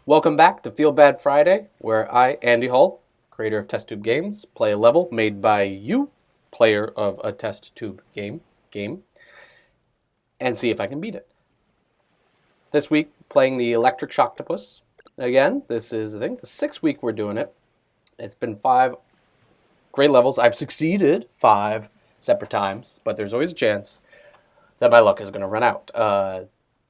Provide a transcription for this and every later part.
Welcome back to Feel Bad Friday, where I, Andy Hull, creator of Test Tube Games, play a level made by you, player of a Test Tube game, and see if I can beat it. This week, playing the Electric Shocktopus. Again, this is, I think, the 6th week we're doing it. It's been 5 great levels. I've succeeded 5 separate times, but there's always a chance that my luck is going to run out.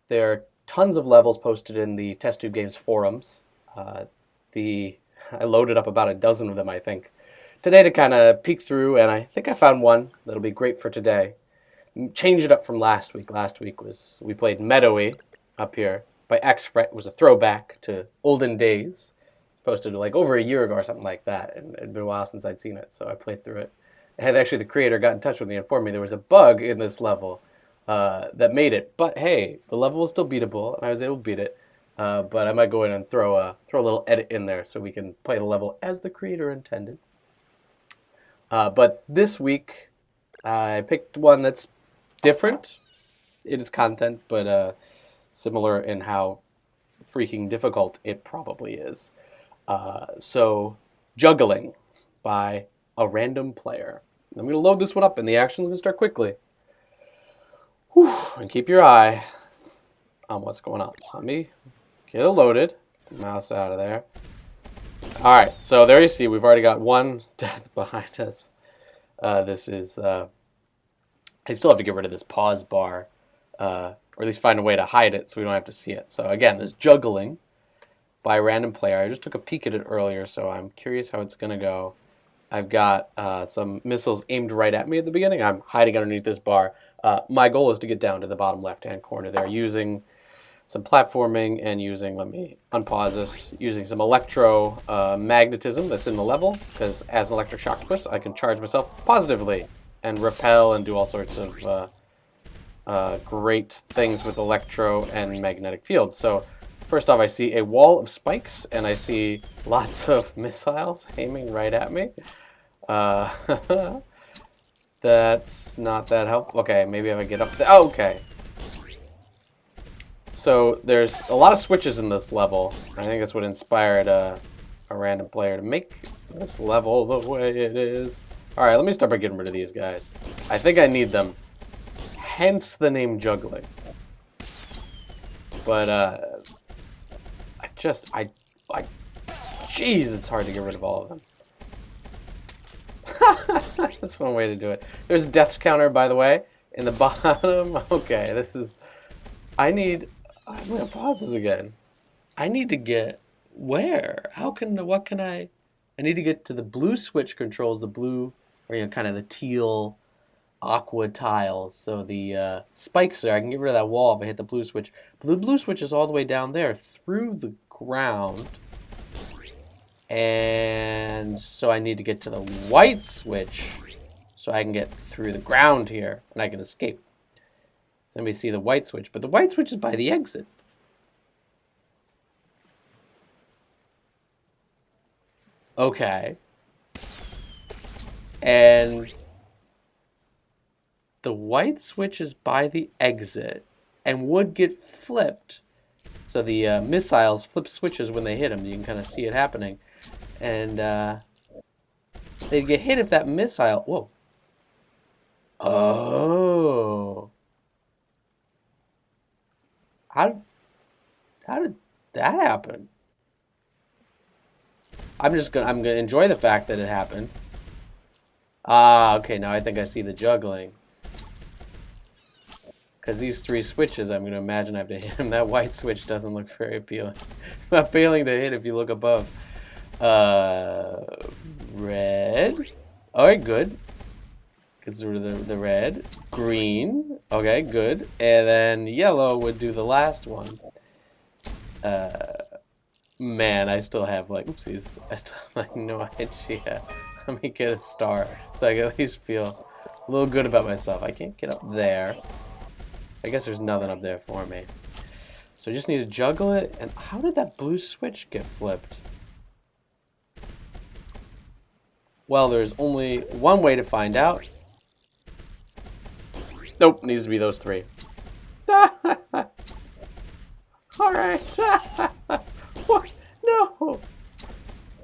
There are tons of levels posted in the Test Tube Games forums. I loaded up about a dozen of them, I think, today to kind of peek through, and I think I found one that'll be great for today. Change it up from last week. Last week we played Meadowy up here by X-Fret. It was a throwback to olden days. Posted like over a year ago or something like that, and it'd been a while since I'd seen it, so I played through it. And actually, the creator got in touch with me and informed me there was a bug in this level that made it. But hey, the level was still beatable, and I was able to beat it. But I might go in and throw a little edit in there so we can play the level as the creator intended. But this week, I picked one that's different in its content, but similar in how freaking difficult it probably is. So, Juggling by a random player. I'm going to load this one up, and the action's going to start quickly. Whew, and keep your eye on what's going on. So let me get it loaded. Mouse out of there. Alright, so there you see, we've already got one death behind us. This is... I still have to get rid of this pause bar, or at least find a way to hide it so we don't have to see it. So again, this Juggling by a random player. I just took a peek at it earlier, so I'm curious how it's going to go. I've got some missiles aimed right at me at the beginning. I'm hiding underneath this bar. My goal is to get down to the bottom left-hand corner there using some platforming and using, let me unpause this, using some electromagnetism that's in the level, because as Electric Shocktopus, I can charge myself positively and repel and do all sorts of great things with electro and magnetic fields. So first off, I see a wall of spikes, and I see lots of missiles aiming right at me. That's not that helpful. Okay, maybe if I get up there. Oh, okay. So there's a lot of switches in this level. I think that's what inspired a random player to make this level the way it is. All right, let me start by getting rid of these guys. I think I need them. Hence the name Juggling. But jeez, it's hard to get rid of all of them. That's one way to do it. There's a deaths counter, by the way, in the bottom. Okay, this is... I'm gonna pause this again. I need to get... Where? What can I... I need to get to the blue switch controls, the blue, or kind of the teal aqua tiles. So the spikes there, I can get rid of that wall if I hit the blue switch. But the blue switch is all the way down there through the ground. And so I need to get to the white switch so I can get through the ground here and I can escape. So let me see the white switch, but the white switch is by the exit. Okay. And the white switch is by the exit and would get flipped. So the missiles flip switches when they hit them. You can kind of see it happening. And they'd get hit if that missile... Whoa. Oh. How did that happen? I'm gonna enjoy the fact that it happened. Ah, okay, now I think I see the Juggling. Because these 3 switches, I'm going to imagine I have to hit them. That white switch doesn't look very appealing. Not appealing to hit if you look above. Red. Alright, good. Because the red. Green. Okay, good. And then yellow would do the last one. Man, I still have like, oopsies. I still have like no idea. Let me get a star so I can at least feel a little good about myself. I can't get up there. I guess there's nothing up there for me. So I just need to juggle it. And how did that blue switch get flipped? Well, there's only one way to find out. Nope, needs to be those 3. Alright. What? No!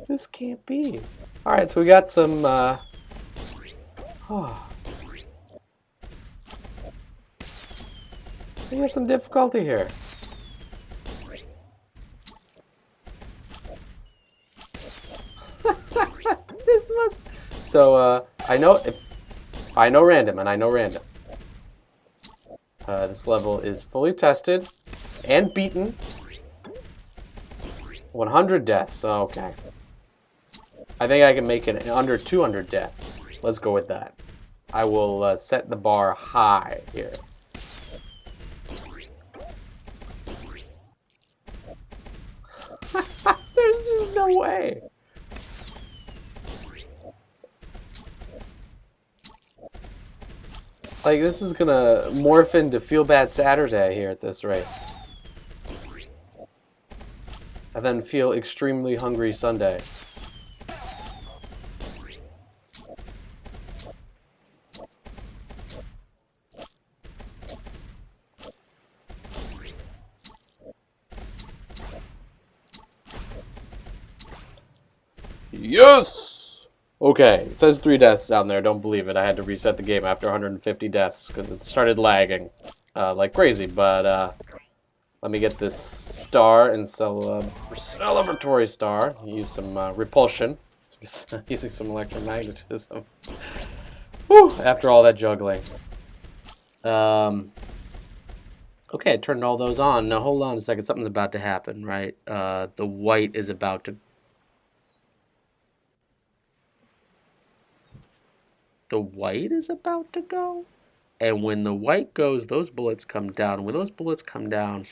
This can't be. Alright, so we got some, we have some difficulty here. This must... So, I know if I know random, and I know random. This level is fully tested and beaten. 100 deaths, okay. I think I can make it under 200 deaths. Let's go with that. I will set the bar high here. There's just no way. Like, this is gonna morph into Feel Bad Saturday here at this rate. And then feel extremely hungry Sunday. Yes! Okay, it says 3 deaths down there. Don't believe it. I had to reset the game after 150 deaths because it started lagging like crazy. But let me get this star and celebratory star. Use some repulsion. Using some electromagnetism. Whew, after all that juggling. Okay, I turned all those on. Now hold on a second. Something's about to happen, right? The white is about to... The white is about to go? And when the white goes, those bullets come down. When those bullets come down,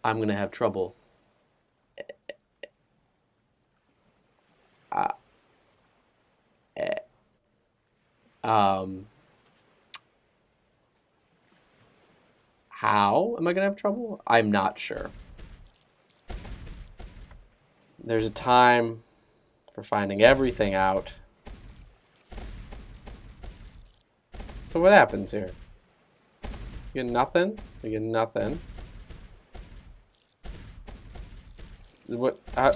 I'm going to have trouble. How am I going to have trouble? I'm not sure. There's a time for finding everything out. So what happens here? You get nothing? You get nothing. What? I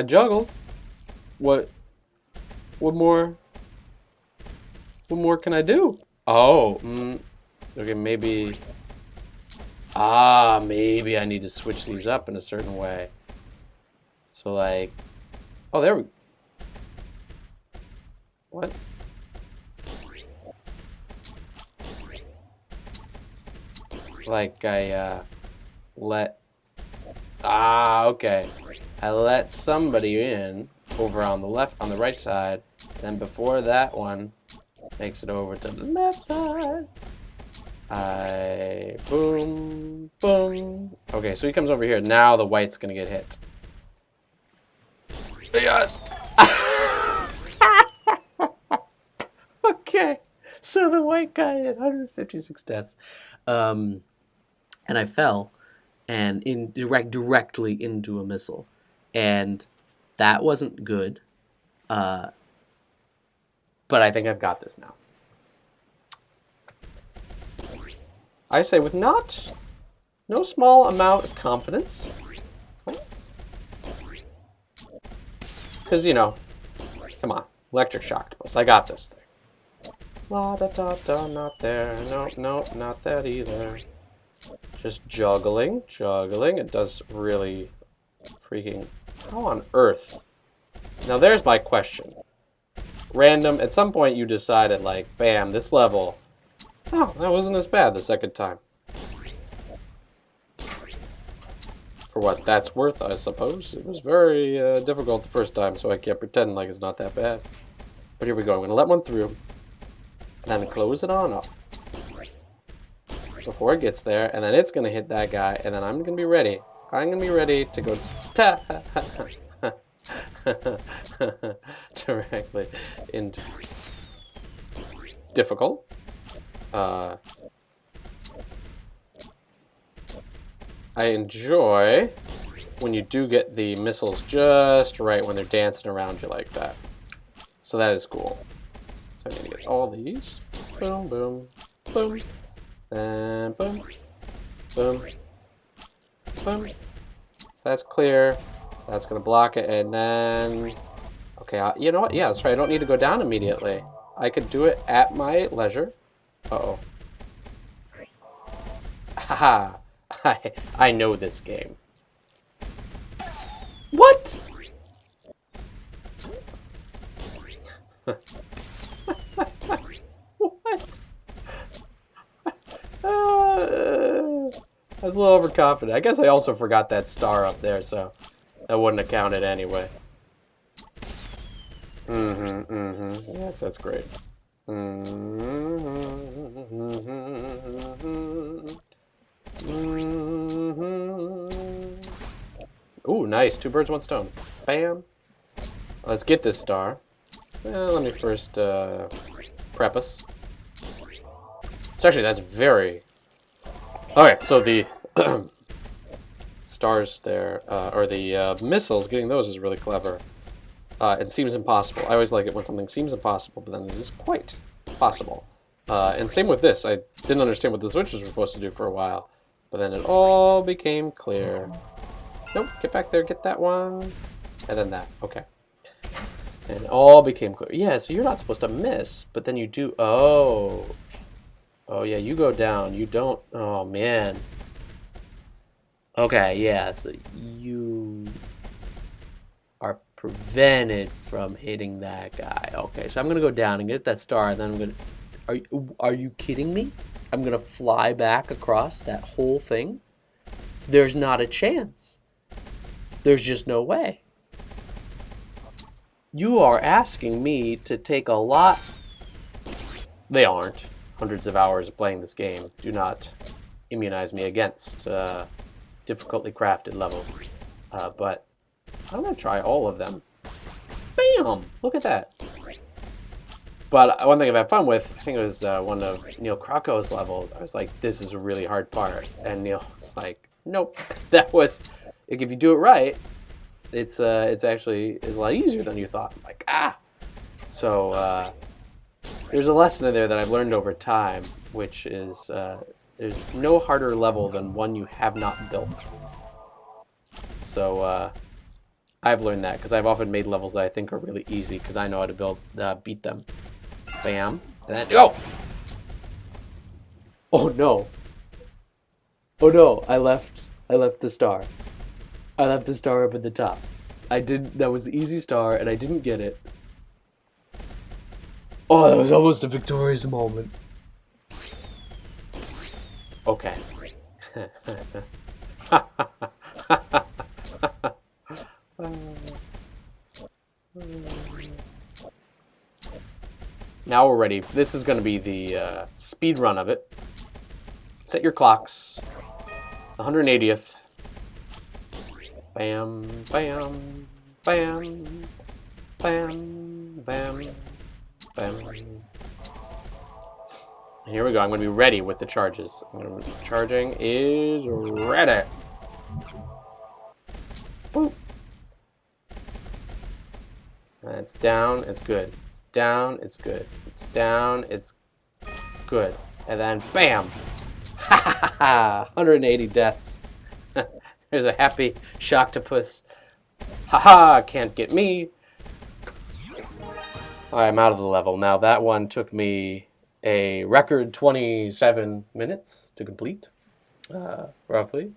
juggled. What more? What more can I do? Oh, okay, maybe. Maybe I need to switch these up in a certain way. So like, oh, there we go. What? Like I let... okay. I let somebody in over on the right side. Then before that one makes it over to the left side, boom, boom. Okay, so he comes over here. Now the white's gonna get hit. Yes! Okay, so the white guy had 156 deaths, and I fell, and directly into a missile, and that wasn't good. But I think I've got this now. I say with no small amount of confidence, because you know, come on, Electric Shocktopus, I got this thing. La da da da, not there. No, not that either. Just juggling. It does really freaking... How on earth? Now there's my question. Random, at some point you decided like, bam, this level. Oh, that wasn't as bad the second time. For what that's worth, I suppose. It was very difficult the first time, so I can't pretend like it's not that bad. But here we go. I'm going to let one through. And then close it on up before it gets there, and then it's gonna hit that guy, and then I'm gonna be ready. I'm gonna be ready to go directly into difficult. I enjoy when you do get the missiles just right when they're dancing around you like that. So that is cool. So I need to get all these. Boom, boom, boom. And boom, boom, Boom. So that's clear. That's going to block it, and then... Okay, you know what? Yeah, that's right. I don't need to go down immediately. I could do it at my leisure. Uh-oh. Haha. I know this game. What? What? I was a little overconfident. I guess I also forgot that star up there, so that wouldn't have counted anyway. Yes, that's great. Ooh, nice. 2 birds, 1 stone. Bam. Let's get this star. Let me first prep us. So actually, that's very... Okay, so the stars there, or the missiles, getting those is really clever. It seems impossible. I always like it when something seems impossible, but then it is quite possible. And same with this. I didn't understand what the switches were supposed to do for a while, but then it all became clear. Nope, get back there, get that one, and then that. Okay. And it all became clear. Yeah, so you're not supposed to miss, but then you do. Oh. Oh, yeah, you go down. You don't. Oh, man. Okay, yeah, so you are prevented from hitting that guy. Okay, so I'm going to go down and get that star, and then I'm going to... Are you kidding me? I'm going to fly back across that whole thing? There's not a chance. There's just no way. You are asking me to take a lot... They aren't. Hundreds of hours of playing this game do not immunize me against difficultly crafted levels. But I'm going to try all of them. Bam! Look at that. But one thing I've had fun with, I think it was one of Neil Krako's levels. I was like, this is a really hard part. And Neil was like, nope. That was, like, if you do it right, it's actually a lot easier than you thought. I'm like, ah! So, there's a lesson in there that I've learned over time, which is there's no harder level than one you have not built. So I've learned that because I've often made levels that I think are really easy because I know how to beat them. Bam. And then, oh! Oh no. Oh no, I left the star. I left the star up at the top. That was the easy star and I didn't get it. Oh, that was almost a victorious moment. Okay. Now we're ready. This is going to be the speed run of it. Set your clocks. 180th. Bam, bam, bam, bam, bam. And here we go. I'm going to be ready with the charges. Charging is ready. Boop. And it's down. It's good. It's down. It's good. It's down. It's good. And then bam. Ha ha ha. 180 deaths. There's a happy Shocktopus. Ha ha. Can't get me. Alright, I'm out of the level. Now, that one took me a record 27 minutes to complete, roughly.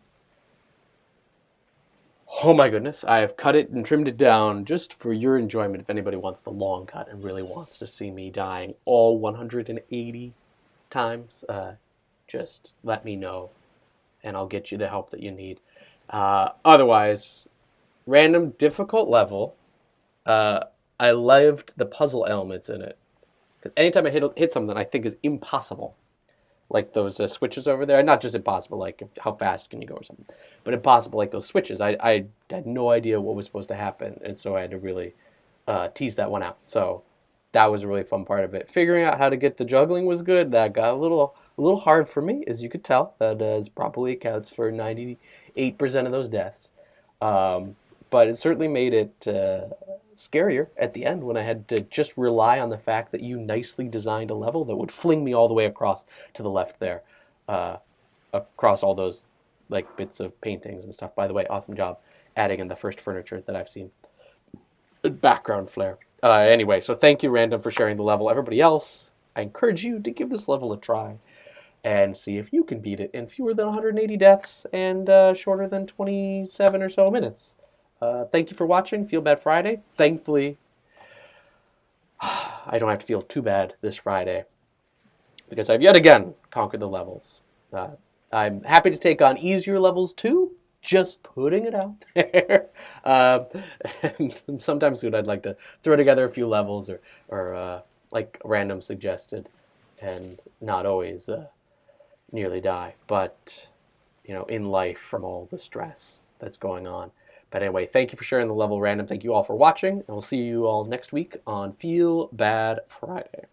Oh my goodness, I have cut it and trimmed it down just for your enjoyment if anybody wants the long cut and really wants to see me dying all 180 times. Just let me know, and I'll get you the help that you need. Otherwise, random difficult level. I loved the puzzle elements in it. Because anytime I hit something I think is impossible, like those switches over there, not just impossible, like how fast can you go or something, but impossible like those switches. I had no idea what was supposed to happen, and so I had to really tease that one out. So that was a really fun part of it. Figuring out how to get the juggling was good. That got a little hard for me, as you could tell. That probably accounts for 98% of those deaths. But it certainly made it scarier at the end when I had to just rely on the fact that you nicely designed a level that would fling me all the way across to the left there, across all those like bits of paintings and stuff. By the way, awesome job adding in the first furniture that I've seen. Background flare. Anyway, so thank you, Random, for sharing the level. Everybody else, I encourage you to give this level a try and see if you can beat it in fewer than 180 deaths and shorter than 27 or so minutes. Thank you for watching Feel Bad Friday. Thankfully, I don't have to feel too bad this Friday because I've yet again conquered the levels. I'm happy to take on easier levels too, just putting it out there. Sometimes I'd like to throw together a few levels or like Random suggested and not always nearly die. But, you know, in life from all the stress that's going on. But anyway, thank you for sharing the level, Random. Thank you all for watching, and we'll see you all next week on Feel Bad Friday.